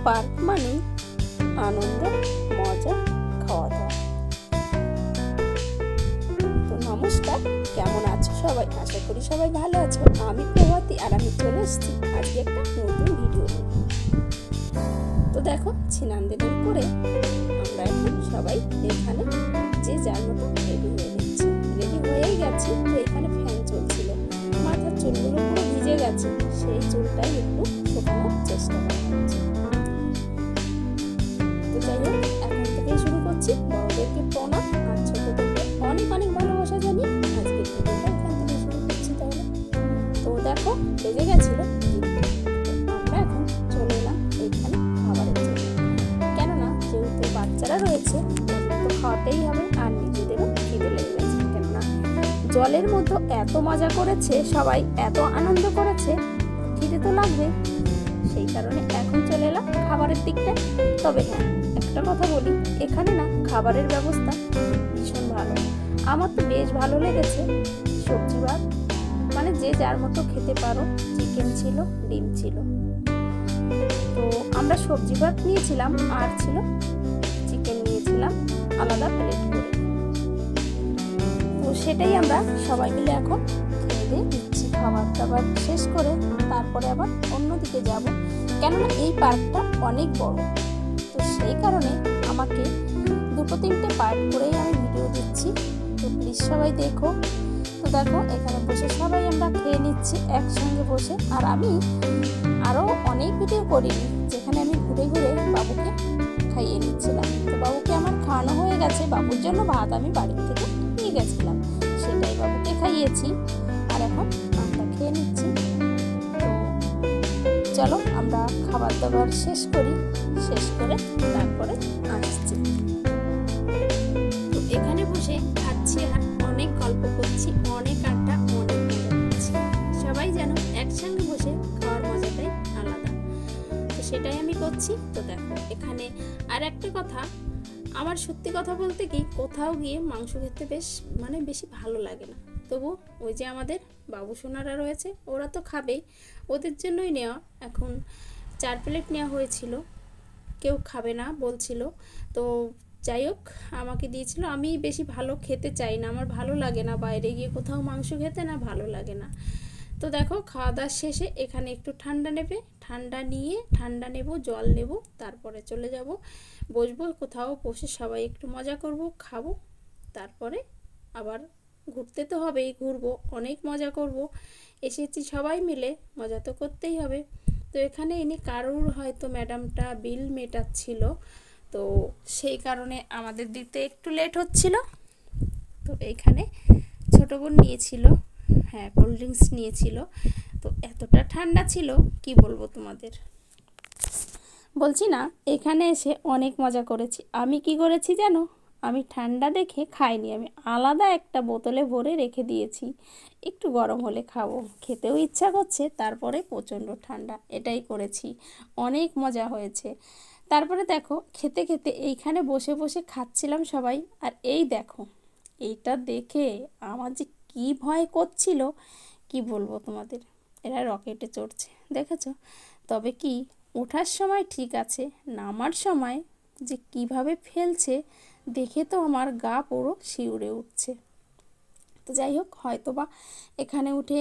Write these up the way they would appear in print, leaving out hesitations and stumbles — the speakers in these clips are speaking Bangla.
পার্ক মানে আনন্দ, মজা, খাওয়া দাওয়া। তো নমস্কার, কেমন আছো সবাই? আশা করি সবাই ভালো আছো। আমি প্রভাতী আর আমি চলে এসেছি আজকে একটা নতুন ভিডিও নিয়ে। তো দেখো, ছিনানদের করে আমরা এখন সবাই এখানে যে যার মতো রেডি হয়ে নিচ্ছি। রেডি হয়েই গেছি। তো এখানে ফ্যান চলছিল, মাথার চুলগুলো পুরো ভিজে গেছে, সেই চুলটাই একটু শুকানোর চেষ্টা করা হচ্ছে। তো যাই হোক, এখন থেকেই শুরু করছি। বড়দেরকে প্রণাম আর ছোটদেরকে অনেক অনেক ভালোবাসা জানিয়ে আজকে ভিডিওটা এখান থেকে শুরু করছি। তাহলে তো দেখো, বেজে গেছিল, আমরা এখন চলে এলাম এখানে খাবারের জন্য। কেননা যেহেতু বাচ্চারা রয়েছে, তো খাওয়াতেই হবে, আর নিজেদেরও খিদে লেগে গেছে। কেননা জলের মধ্যে এত মজা করেছে সবাই, এত আনন্দ করেছে, খিদে তো লাগবে। সেই কারণে এখন চলে এলাম খাবারের দিকটা। তবে হ্যাঁ, একটা কথা বলি, এখানে না খাবারের ব্যবস্থা ভীষণ ভালো। আমার তো বেশ ভালো লেগেছে। সবজি ভাত মানে যে যার মতো খেতে পারো। চিকেন ছিল, ডিম ছিল। তো আমরা সবজি ভাত নিয়েছিলাম, আর ছিল চিকেন নিয়েছিলাম আলাদা প্লেট করে। তো সেটাই আমরা সবাই মিলে এখন খেয়ে দিচ্ছি। খাবার দাবার শেষ করে তারপরে আবার অন্যদিকে যাব, কেননা এই পার্কটা অনেক বড়। তো সেই কারণে আমাকে দুটো তিনটে পার্ট করেই আমি ভিডিও দিচ্ছি। তো প্লিজ সবাই দেখো। তো দেখো, এখানে বসে সবাই আমরা খেয়ে নিচ্ছি একসঙ্গে বসে। আর আমি আরও অনেক ভিডিও করিনি, যেখানে আমি ঘুরে ঘুরে বাবুকে খাইয়ে নিচ্ছিলাম। তো বাবুকে আমার খাওয়ানো হয়ে গেছে। বাবুর জন্য ভাত আমি বাড়ি থেকে নিয়ে গেছিলাম, সেটাই বাবুকে খাইয়েছি। আর এখন আমরা খেয়ে নিচ্ছি। তো চলো আমরা খাবার দাবার শেষ করি, শেষ করে তারপরে আসছি। তো এখানে বসে খাচ্ছি আর অনেক গল্প করছি, অনেক আড্ডা, অনেক মজা করছি। সবাই যেন একসঙ্গে বসে খাওয়ার মজাটাই আলাদা। তো সেটাই আমি করছি। তো দেখো, এখানে আর একটা কথা, আমার সত্যি কথা বলতে কি, কোথাও গিয়ে মাংস খেতে বেশি ভালো লাগে না। তবু ওই যে আমাদের বাবু সোনারা রয়েছে, ওরা তো খাবেই, ওদের জন্যই নেওয়া। এখন 4 প্লেট নেওয়া হয়েছিল, কেউ খাবে না বলছিল। তো যাই হোক, আমাকে দিয়েছিল। আমি বেশি ভালো খেতে চাই না, আমার ভালো লাগে না বাইরে গিয়ে কোথাও মাংস খেতে, না ভালো লাগে না। তো দেখো, খাওয়া দাওয়ার শেষে এখানে একটু ঠান্ডা নেব, জল নেব, তারপরে চলে যাব, বসবো কোথাও, বসে সবাই একটু মজা করব, খাবো। তারপরে আবার ঘুরতে তো হবেই, ঘুরবো, অনেক মজা করব। এসেছি সবাই মিলে, মজা তো করতেই হবে। তো এখানে ইনি কারুর হয়তো ম্যাডামটা বিল মেটাচ্ছিল, তো সেই কারণে আমাদের দিতে একটু লেট হচ্ছিল। তো এইখানে ছোট বোন নিয়েছিল, হ্যাঁ, কোল্ড ড্রিঙ্কস নিয়েছিল। তো এতটা ঠান্ডা ছিল কি বলবো তোমাদের, বলছি না। এখানে এসে অনেক মজা করেছি। আমি কি করেছি জানো? আমি ঠান্ডা দেখে খাইনি, আমি আলাদা একটা বোতলে ভরে রেখে দিয়েছি, একটু গরম হলে খাবো। খেতেও ইচ্ছা করছে, তারপরে প্রচণ্ড ঠান্ডা, এটাই করেছি। অনেক মজা হয়েছে। তারপরে দেখো, খেতে খেতে এইখানে বসে বসে খাচ্ছিলাম সবাই। আর এই দেখো, এইটা দেখে আমার যে কি ভয় করছিল কি বলবো তোমাদের। এরা রকেটে চড়ছে, দেখেছো? তবে কি, ওঠার সময় ঠিক আছে, নামার সময় যে কিভাবে ফেলছে দেখে তো আমার গা পুরো শিউরে উঠছে। তো যাই হোক, হয়তো বা এখানে উঠে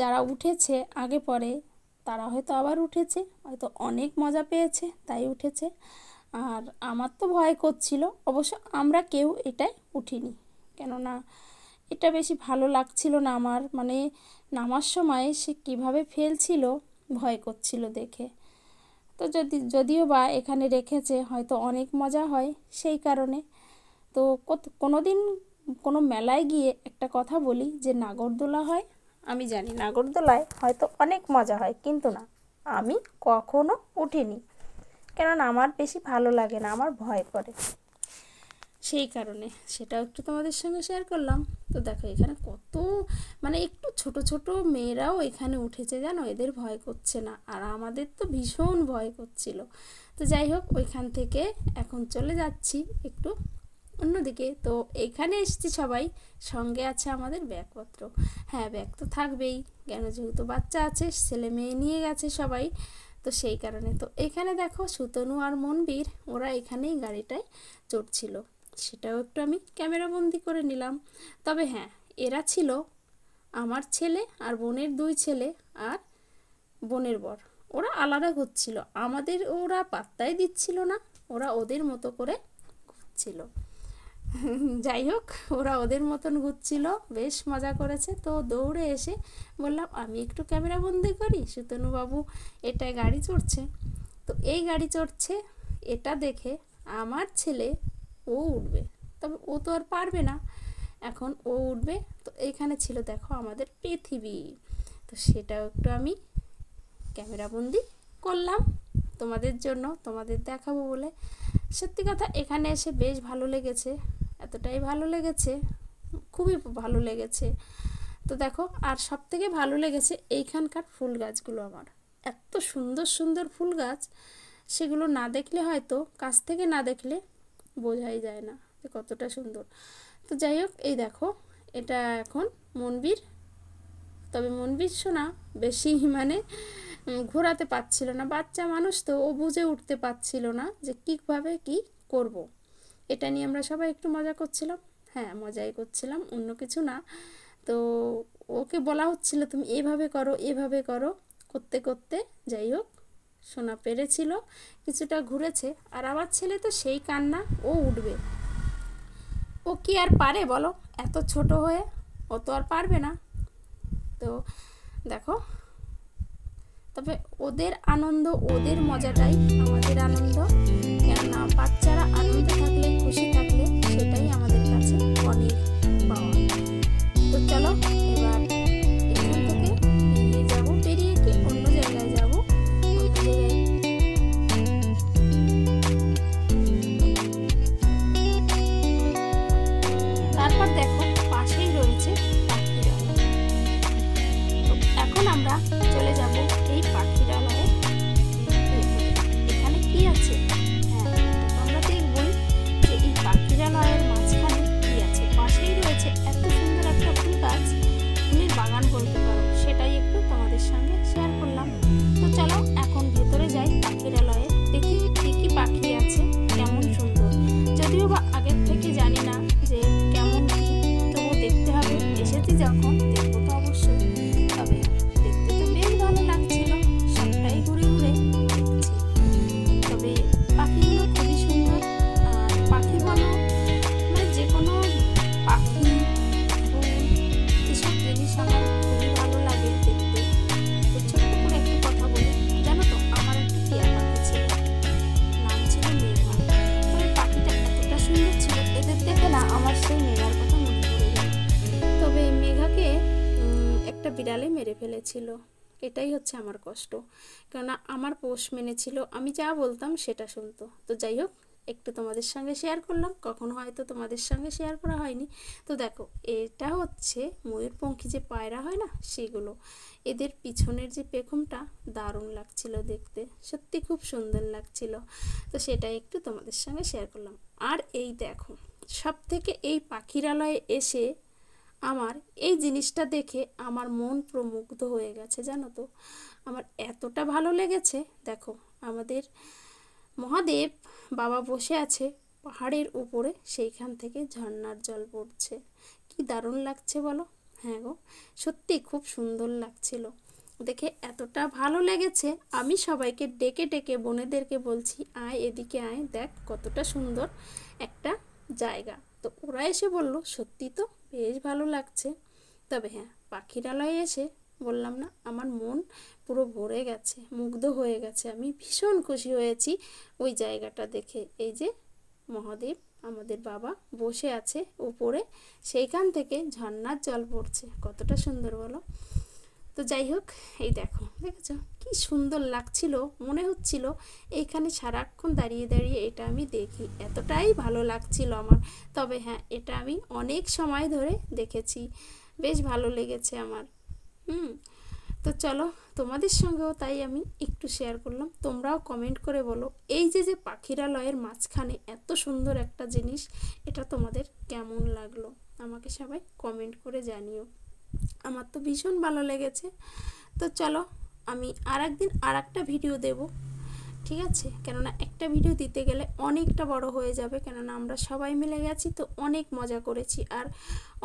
যারা উঠেছে আগে পরে, তারা হয়তো আবার উঠেছে, হয়তো অনেক মজা পেয়েছে তাই উঠেছে। আর আমার তো ভয় করছিল। অবশ্য আমরা কেউ এটাই উঠিনি, কেননা এটা বেশি ভালো লাগছিল না আমার, মানে নামার সময় সে কিভাবে ফেলছিল ভয় করছিল দেখে। তো যদিও বা এখানে রেখেছে, হয়তো অনেক মজা হয় সেই কারণে। তো কোনো দিন কোনো মেলায় গিয়ে একটা কথা বলি, যে নাগরদোলা হয়, আমি জানি নাগরদোলায় হয়তো অনেক মজা হয়, কিন্তু না, আমি কখনো উঠিনি, কেননা আমার বেশি ভালো লাগে না, আমার ভয় করে। সেই কারণে সেটাও একটু তোমাদের সঙ্গে শেয়ার করলাম। তো দেখো, এখানে কত একটু ছোট ছোট মেয়েরাও এখানে উঠেছে জানো, এদের ভয় করছে না, আর আমাদের তো ভীষণ ভয় করছিল। তো যাই হোক, ওইখান থেকে এখন চলে যাচ্ছি একটু অন্যদিকে। তো এখানে এসেছি সবাই, সঙ্গে আছে আমাদের ব্যাগপত্র। হ্যাঁ, ব্যাগ তো থাকবেই, কেন যেহেতু বাচ্চা আছে, ছেলে মেয়ে নিয়ে গেছে সবাই। তো সেই কারণে তো এখানে দেখো সুতনু আর মনবীর ওরা এখানেই গাড়িটায় চড়ছিল, সেটাও একটু আমি ক্যামেরাবন্দি করে নিলাম। তবে হ্যাঁ, এরা ছিল আমার ছেলে আর বোনের 2 ছেলে আর বোনের বর, ওরা আলাদা ঘুরছিল, আমাদের ওরা পাত্তাই দিচ্ছিল না, ওরা ওদের মতো করে ঘুরছিল। যাই হোক, ওরা ওদের মতন ঘুরছিল, বেশ মজা করেছে। তো দৌড়ে এসে বললাম আমি একটু ক্যামেরাবন্দি করি, সুতনুবাবু এটা গাড়ি চড়ছে। তো এই গাড়ি চড়ছে, এটা দেখে আমার ছেলে ও উঠবে, তবে ও তো আর পারবে না, এখন ও উঠবে। তো এইখানে ছিল দেখো আমাদের পৃথিবী, তো সেটাও একটু আমি ক্যামেরাবন্দি করলাম তোমাদের জন্য, তোমাদের দেখাবো বলে। সত্যি কথা এখানে এসে বেশ ভালো লেগেছে, এতটাই ভালো লেগেছে, খুবই ভালো লেগেছে। তো দেখো, আর সব থেকে ভালো লেগেছে এইখানকার ফুল গাছগুলো। আমার এত সুন্দর সুন্দর ফুল গাছ, সেগুলো না দেখলে হয়তো, কাছ থেকে না দেখলে বোঝাই যায় না যে কতটা সুন্দর। তো যাই হোক, এই দেখো এটা এখন মনবীর, তবে মনবীর সোনা বেশি মানে ঘোরাতে পারছিল না, বাচ্চা মানুষ তো, ও বুঝে উঠতে পারছিল না যে কীভাবে কি করব। এটা নিয়ে আমরা সবাই একটু মজা করছিলাম, হ্যাঁ মজাই করছিলাম, অন্য কিছু না। তো ওকে বলা হচ্ছিল তুমি এভাবে করো এভাবে করো, করতে করতে যাই হোক সোনা পেরেছিল, কিছুটা ঘুরেছে। আর আমার ছেলে তো সেই কান্না, ও উঠবে, ও কি আর পারে বলো, এত ছোট হয়ে ও তো আর পারবে না। তো দেখো, তবে ওদের আনন্দ, ওদের মজাটাই আমাদের আনন্দ, কেননা বাচ্চারা আনন্দ থাকলে, খুশি থাকলে সেটাই আমাদের কাছে অনেক পাওয়া। তো চলো এবার এখান থেকে বেরিয়ে যাবো, বেরিয়ে কি অন্য জায়গায় যাবো, অন্য জায়গায়। তারপর দেখো পাশেই রয়েছে পাখিরালয়। তো এখন আমরা চলে যাব এই পাখিরালয়ে। এখানে কি আছে, হ্যাঁ আমরা দেখবই যে এই পাখিরালয়ের মাঝখানে কি আছে। পাশেই রয়েছে এত সুন্দর একটা ফুল গাছ, ফুলের বাগান বলতে পারো, সেটাই একটু তোমাদের সঙ্গে শেয়ার করলাম। তো চলো এখন ভেতরে যাই পাখিরালয়ে, দেখি কি কি পাখি আছে, কেমন সুন্দর। যদিও বা আগের থেকে জানি না যে কেমন কি, তবু দেখতে হবে, এসেছি যখন দেখবো তো অবশ্যই। তবে দেখতে তো বেশ ভালো লাগছিল, সবটাই ঘুরে ঘুরে দেখছি। তবে পাখিগুলো খুবই সুন্দর, আর পাখি বলো মানে যে কোনো পাখি, ফুল, এসব জিনিস আমার খুবই ভালো লাগে দেখতে। তো ছোট্ট করে একটু কথা বলি, জানো তো আমার একটা টিয়া পাখি ছিল, নাম ছিল মেঘা। তবে পাখিটা এতটা সুন্দর ছিল, এদের দেখে না আমার সেই মেঘার কথা মনে পড়ে গেল। তবে মেঘাকে একটা বিড়ালে মেরে ফেলেছিল, এটাই হচ্ছে আমার কষ্ট, কেননা আমার পোষ মেনেছিল, আমি যা বলতাম সেটা শুনতো। তো যাই হোক, একটু তোমাদের সঙ্গে শেয়ার করলাম, কখনো হয়তো তোমাদের সঙ্গে শেয়ার করা হয়নি। তো দেখো এটা হচ্ছে ময়ূরপঙ্খী যে পায়রা হয় না, সেগুলো, এদের পিছনের যে পেখমটা দারুণ লাগছিল দেখতে, সত্যি খুব সুন্দর লাগছিল। তো সেটাই একটু তোমাদের সঙ্গে শেয়ার করলাম। আর এই দেখো, সব থেকে এই পাখিরালয়ে এসে আমার এই জিনিসটা দেখে আমার মন প্রমুগ্ধ হয়ে গেছে, জানো তো, আমার এতটা ভালো লেগেছে। দেখো আমাদের মহাদেব বাবা বসে আছে পাহাড়ের উপরে, সেইখান থেকে ঝর্ণার জল পড়ছে, কি দারুণ লাগছে বলো। হ্যাঁ গো, সত্যি খুব সুন্দর লাগছিল দেখে, এতটা ভালো লেগেছে। আমি সবাইকে ডেকে ডেকে বোনেদেরকে বলছি আয় এদিকে আয়, দেখ কতটা সুন্দর একটা জায়গা। তো ওরা এসে বলল সত্যি তো বেশ ভালো লাগছে। তবে হ্যাঁ, পাখিরালয়ে এসে বললাম না, আমার মন পুরো ভরে গেছে, মুগ্ধ হয়ে গেছে, আমি ভীষণ খুশি হয়েছি ওই জায়গাটা দেখে। এই যে মহাদেব আমাদের বাবা বসে আছে উপরে, সেইখান থেকে ঝর্ণার জল পড়ছে, কতটা সুন্দর বলো। তো যাই হোক, এই দেখো দেখেছো কি সুন্দর লাগছিল, মনে হচ্ছিল এইখানে সারাক্ষণ দাঁড়িয়ে দাঁড়িয়ে এটা আমি দেখি, এতটাই ভালো লাগছিল আমার। তবে হ্যাঁ, এটা আমি অনেক সময় ধরে দেখেছি, বেশ ভালো লেগেছে আমার। তো চলো তোমাদের সঙ্গেও তাই আমি একটু শেয়ার করলাম, তোমরাও কমেন্ট করে বলো এই যে যে পাখিরালয়ের মাঝখানে এত সুন্দর একটা জিনিস, এটা তোমাদের কেমন লাগলো, আমাকে সবাই কমেন্ট করে জানিও, আমার তো ভীষণ ভালো লেগেছে। তো চলো আমি আরেকদিন আরেকটা ভিডিও দেব, ঠিক আছে? কেননা একটা ভিডিও দিতে গেলে অনেকটা বড় হয়ে যাবে, কেননা আমরা সবাই মিলে গেছি তো অনেক মজা করেছি। আর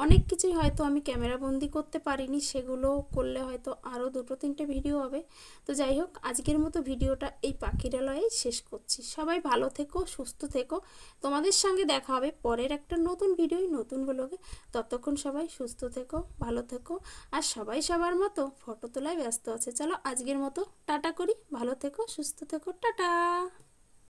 অনেক কিছুই হয়তো আমি ক্যামেরা বন্দি করতে পারিনি, সেগুলো করলে হয়তো আরও 2-3টে ভিডিও হবে। তো যাই হোক, আজকের মতো ভিডিওটা এই পাখিরালয়েই শেষ করছি। সবাই ভালো থেকো, সুস্থ থেকো। তোমাদের সঙ্গে দেখা হবে পরের একটা নতুন ভিডিও, নতুন ব্লগে। ততক্ষণ সবাই সুস্থ থেকো, ভালো থেকো। আর সবাই সবার মতো ফটো তোলায় ব্যস্ত আছে। চলো আজকের মতো টাটা করি, ভালো থেকো, সুস্থ থেকো, টাটা।